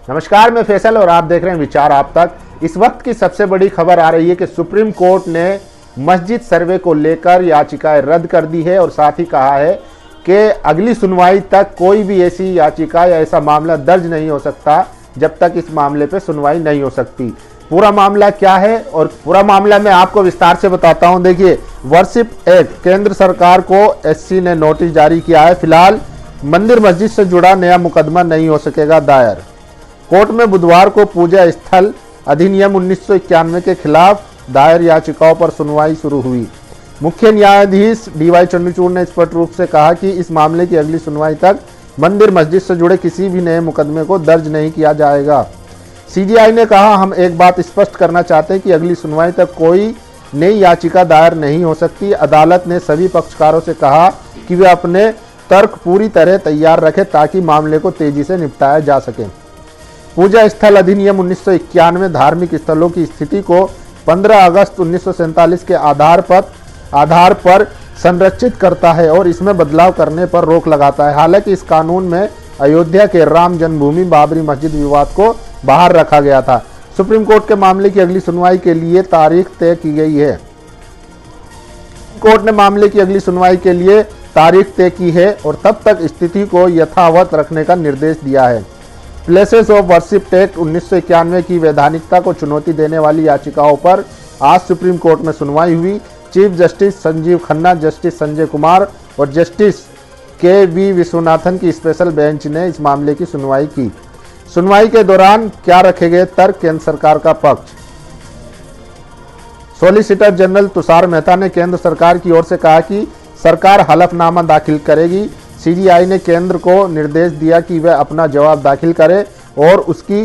नमस्कार, मैं फैसल और आप देख रहे हैं विचार आप तक। इस वक्त की सबसे बड़ी खबर आ रही है कि सुप्रीम कोर्ट ने मस्जिद सर्वे को लेकर याचिकाएं रद्द कर दी है और साथ ही कहा है कि अगली सुनवाई तक कोई भी ऐसी याचिका या ऐसा मामला दर्ज नहीं हो सकता जब तक इस मामले पे सुनवाई नहीं हो सकती। पूरा मामला क्या है और पूरा मामला मैं आपको विस्तार से बताता हूं। देखिए, वर्शिप एक्ट केंद्र सरकार को एससी ने नोटिस जारी किया है। फिलहाल मंदिर मस्जिद से जुड़ा नया मुकदमा नहीं हो सकेगा दायर। कोर्ट में बुधवार को पूजा स्थल अधिनियम 1991 के खिलाफ दायर याचिकाओं पर सुनवाई शुरू हुई। मुख्य न्यायाधीश डीवाई चंद्रचूड़ ने स्पष्ट रूप से कहा कि इस मामले की अगली सुनवाई तक मंदिर मस्जिद से जुड़े किसी भी नए मुकदमे को दर्ज नहीं किया जाएगा। सीजीआई ने कहा, हम एक बात स्पष्ट करना चाहते हैं कि अगली सुनवाई तक कोई नई याचिका दायर नहीं हो सकती। अदालत ने सभी पक्षकारों से कहा कि वे अपने तर्क पूरी तरह तैयार रखें ताकि मामले को तेजी से निपटाया जा सके। पूजा स्थल अधिनियम 1991 धार्मिक स्थलों की स्थिति को 15 अगस्त 1947 के आधार पर संरक्षित करता है और इसमें बदलाव करने पर रोक लगाता है। हालांकि इस कानून में अयोध्या के राम जन्मभूमि बाबरी मस्जिद विवाद को बाहर रखा गया था। सुप्रीम कोर्ट के मामले की अगली सुनवाई के लिए तारीख तय की गई है। कोर्ट ने मामले की अगली सुनवाई के लिए तारीख तय की है और तब तक स्थिति को यथावत रखने का निर्देश दिया है। प्लेसेस ऑफ वर्शिप एक्ट 1991 की वैधानिकता को चुनौती देने वाली याचिकाओं पर आज सुप्रीम कोर्ट में सुनवाई हुई। Chief justice Sanjeev Khanna, justice Sanjay Kumar और जस्टिस के.वी. विश्वनाथन की स्पेशल बेंच ने इस मामले की सुनवाई की। सुनवाई के दौरान क्या रखे गए तर्क, केंद्र सरकार का पक्ष। सॉलिसिटर जनरल तुषार मेहता ने केंद्र सरकार की ओर से कहा कि सरकार हलफनामा दाखिल करेगी। सीजीआई ने केंद्र को निर्देश दिया कि वह अपना जवाब दाखिल करे और उसकी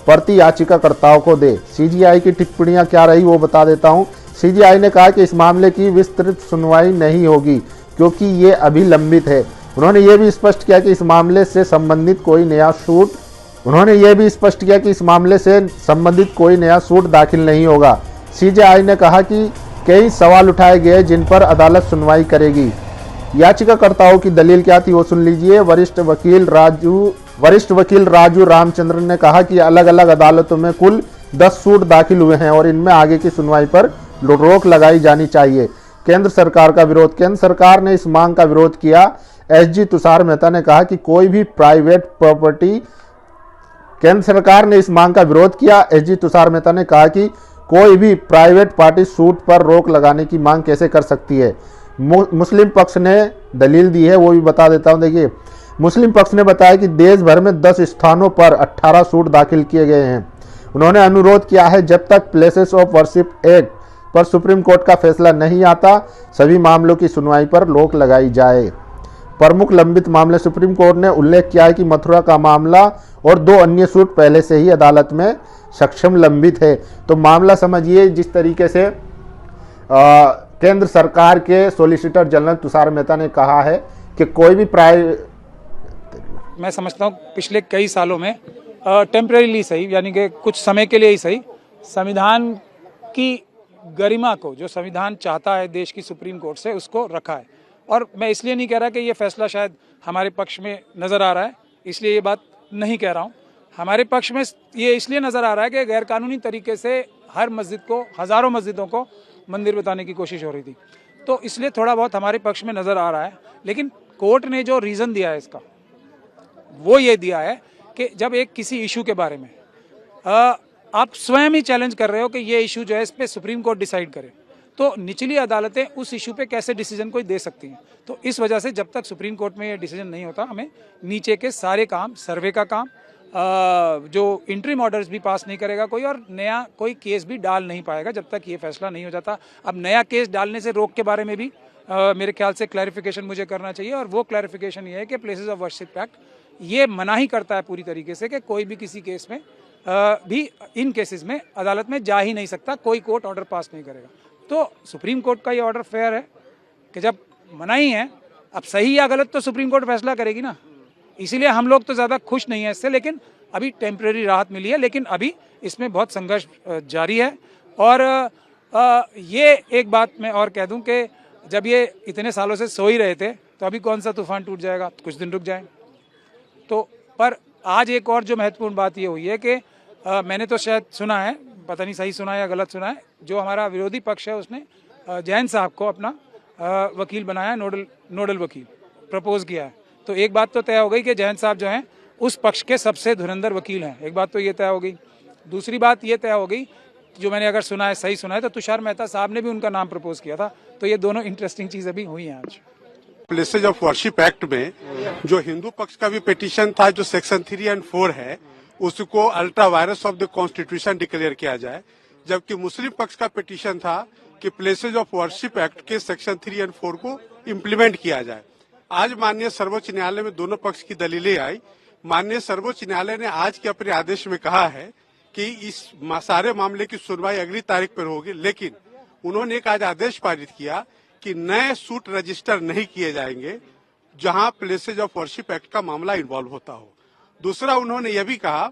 प्रति याचिकाकर्ताओं को दे। सीजीआई की टिप्पणियां क्या रही वो बता देता हूं। सीजीआई ने कहा कि इस मामले की विस्तृत सुनवाई नहीं होगी क्योंकि ये अभी लंबित है। उन्होंने ये भी स्पष्ट किया कि इस मामले से संबंधित कोई नया सूट दाखिल नहीं होगा। सीजीआई ने कहा कि कई सवाल उठाए गए जिन पर अदालत सुनवाई करेगी। याचिकाकर्ताओं की दलील क्या थी वो सुन लीजिए। वरिष्ठ वकील राजू रामचंद्रन ने कहा कि अलग अलग अदालतों में कुल 10 सूट दाखिल हुए हैं और इनमें आगे की सुनवाई पर रोक लगाई जानी चाहिए। केंद्र सरकार का विरोध। केंद्र सरकार ने इस मांग का विरोध किया। एसजी तुषार मेहता ने कहा कि कोई भी प्राइवेट प्रॉपर्टी केंद्र सरकार ने इस मांग का विरोध किया। एसजी तुषार मेहता ने कहा कि कोई भी प्राइवेट पार्टी सूट पर रोक लगाने की मांग कैसे कर सकती है। मुस्लिम पक्ष ने दलील दी है, वो भी बता देता हूं। देखिए, मुस्लिम पक्ष ने बताया कि देश भर में 10 स्थानों पर 18 सूट दाखिल किए गए हैं। उन्होंने अनुरोध किया है जब तक प्लेसेस ऑफ वर्शिप एक्ट पर सुप्रीम कोर्ट का फैसला नहीं आता सभी मामलों की सुनवाई पर रोक लगाई जाए। प्रमुख लंबित मामले। सुप्रीम कोर्ट ने उल्लेख किया है कि मथुरा का मामला और 2 अन्य सूट पहले से ही अदालत में सक्षम लंबित है। तो मामला समझिए, जिस तरीके से केंद्र सरकार के सॉलिसिटर जनरल तुषार मेहता ने कहा है कि कोई भी मैं समझता हूँ पिछले कई सालों में टेम्परेरीली सही, यानी कि कुछ समय के लिए ही सही, संविधान की गरिमा को, जो संविधान चाहता है देश की सुप्रीम कोर्ट से, उसको रखा है। और मैं इसलिए नहीं कह रहा कि ये फैसला शायद हमारे पक्ष में नज़र आ रहा है, इसलिए ये बात नहीं कह रहा हूँ। हमारे पक्ष में ये इसलिए नज़र आ रहा है कि गैरकानूनी तरीके से हर मस्जिद को, हज़ारों मस्जिदों को मंदिर बताने की कोशिश हो रही थी, तो इसलिए थोड़ा बहुत हमारे पक्ष में नज़र आ रहा है। लेकिन कोर्ट ने जो रीज़न दिया है इसका, वो ये दिया है कि जब एक किसी इशू के बारे में आप स्वयं ही चैलेंज कर रहे हो कि ये इशू जो है इस पर सुप्रीम कोर्ट डिसाइड करे, तो निचली अदालतें उस इशू पे कैसे डिसीजन कोई दे सकती हैं। तो इस वजह से जब तक सुप्रीम कोर्ट में ये डिसीजन नहीं होता, हमें नीचे के सारे काम, सर्वे का काम, जो इंटरिम ऑर्डर्स भी पास नहीं करेगा कोई, और नया कोई केस भी डाल नहीं पाएगा जब तक ये फैसला नहीं हो जाता। अब नया केस डालने से रोक के बारे में भी मेरे ख्याल से क्लैरिफिकेशन मुझे करना चाहिए, और वो क्लैरिफिकेशन ये है कि प्लेसेस ऑफ वर्शिप एक्ट ये मना ही करता है पूरी तरीके से कि कोई भी किसी केस में भी, इन केसेस में अदालत में जा ही नहीं सकता, कोई कोर्ट ऑर्डर पास नहीं करेगा। तो सुप्रीम कोर्ट का ये ऑर्डर फेयर है कि जब मना ही है, अब सही या गलत तो सुप्रीम कोर्ट फैसला करेगी ना। इसीलिए हम लोग तो ज़्यादा खुश नहीं है इससे, लेकिन अभी टेम्परेरी राहत मिली है, लेकिन अभी इसमें बहुत संघर्ष जारी है। और ये एक बात मैं और कह दूं कि जब ये इतने सालों से सो ही रहे थे, तो अभी कौन सा तूफान टूट जाएगा, कुछ दिन रुक जाए। तो पर आज एक और जो महत्वपूर्ण बात ये हुई है कि मैंने तो शायद सुना है, पता नहीं सही सुना है या गलत सुना है, जो हमारा विरोधी पक्ष है उसने जैन साहब को अपना वकील बनाया, नोडल वकील प्रपोज किया है। तो एक बात तो तय हो गई कि जैन साहब जो हैं उस पक्ष के सबसे धुरंधर वकील हैं, एक बात तो ये तय हो गई। दूसरी बात ये तय हो गई, जो मैंने अगर सुना है सही सुना है, तो तुषार मेहता साहब ने भी उनका नाम प्रपोज किया था। तो ये दोनों इंटरेस्टिंग चीज़ अभी हुई हैं आज। प्लेसेज ऑफ वर्शिप एक्ट में जो हिंदू पक्ष का भी पिटीशन था, जो सेक्शन 3 और 4 है, उसको ultra vires of the constitution declare किया जाए, जबकि मुस्लिम पक्ष का पिटीशन था कि प्लेसेज ऑफ वर्शिप एक्ट के सेक्शन 3 और 4 को इम्प्लीमेंट किया जाए। आज माननीय सर्वोच्च न्यायालय में दोनों पक्ष की दलीलें आई। माननीय सर्वोच्च न्यायालय ने आज के अपने आदेश में कहा है कि इस सारे मामले की सुनवाई अगली तारीख पर होगी, लेकिन उन्होंने एक आज आदेश पारित किया कि नए सूट रजिस्टर नहीं किए जाएंगे जहां प्लेसेज ऑफ वर्शिप एक्ट का मामला इन्वॉल्व होता हो। दूसरा, उन्होंने यह भी कहा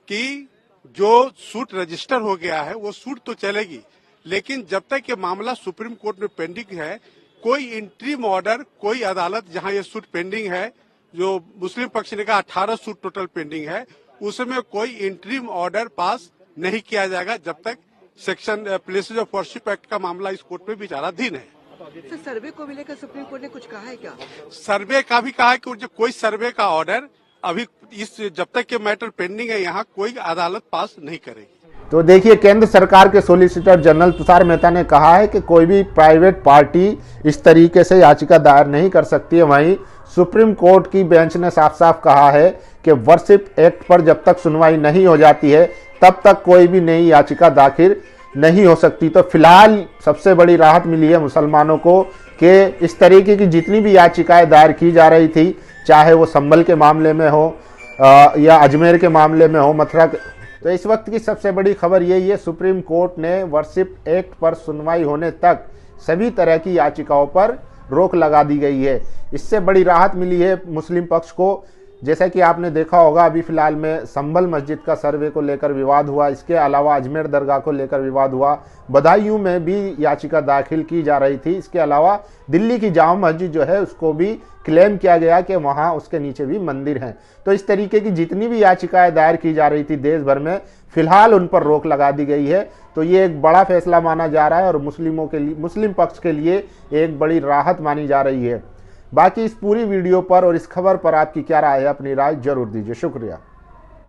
कि जो सूट रजिस्टर हो गया है वो सूट तो चलेगी, लेकिन जब तक ये मामला सुप्रीम कोर्ट में पेंडिंग है, कोई इंटरिम ऑर्डर, कोई अदालत जहां ये सूट पेंडिंग है, जो मुस्लिम पक्ष ने कहा 18 सूट टोटल पेंडिंग है, उसमें कोई इंटरिम ऑर्डर पास नहीं किया जाएगा जब तक section places of worship act का मामला इस कोर्ट में विचाराधीन है। सर, सर्वे को भी लेकर सुप्रीम कोर्ट ने कुछ कहा है क्या? सर्वे का भी कहा है कि जो कोई सर्वे का ऑर्डर अभी इस जब तक ये मैटर पेंडिंग है, यहाँ कोई अदालत पास नहीं करेगी। तो देखिए, केंद्र सरकार के सॉलिसिटर जनरल तुषार मेहता ने कहा है कि कोई भी प्राइवेट पार्टी इस तरीके से याचिका दायर नहीं कर सकती है। वहीं सुप्रीम कोर्ट की बेंच ने साफ साफ कहा है कि वर्शिप एक्ट पर जब तक सुनवाई नहीं हो जाती है तब तक कोई भी नई याचिका दाखिल नहीं हो सकती। तो फिलहाल सबसे बड़ी राहत मिली है मुसलमानों को कि इस तरीके की जितनी भी याचिकाएं दायर की जा रही थी, चाहे वो संभल के मामले में हो या अजमेर के मामले में हो, मथुरा के, तो इस वक्त की सबसे बड़ी खबर यही है, सुप्रीम कोर्ट ने वर्शिप एक्ट पर सुनवाई होने तक सभी तरह की याचिकाओं पर रोक लगा दी गई है। इससे बड़ी राहत मिली है मुस्लिम पक्ष को। जैसा कि आपने देखा होगा, अभी फिलहाल में संभल मस्जिद का सर्वे को लेकर विवाद हुआ, इसके अलावा अजमेर दरगाह को लेकर विवाद हुआ, बदायूं में भी याचिका दाखिल की जा रही थी। इसके अलावा दिल्ली की जामा मस्जिद जो है उसको भी क्लेम किया गया कि वहां उसके नीचे भी मंदिर हैं। तो इस तरीके की जितनी भी याचिकाएं दायर की जा रही थी देश भर में, फिलहाल उन पर रोक लगा दी गई है। तो ये एक बड़ा फैसला माना जा रहा है और मुस्लिमों के लिए, मुस्लिम पक्ष के लिए एक बड़ी राहत मानी जा रही है। बाकी इस पूरी वीडियो पर और इस खबर पर आपकी क्या राय है, अपनी राय जरूर दीजिए। शुक्रिया।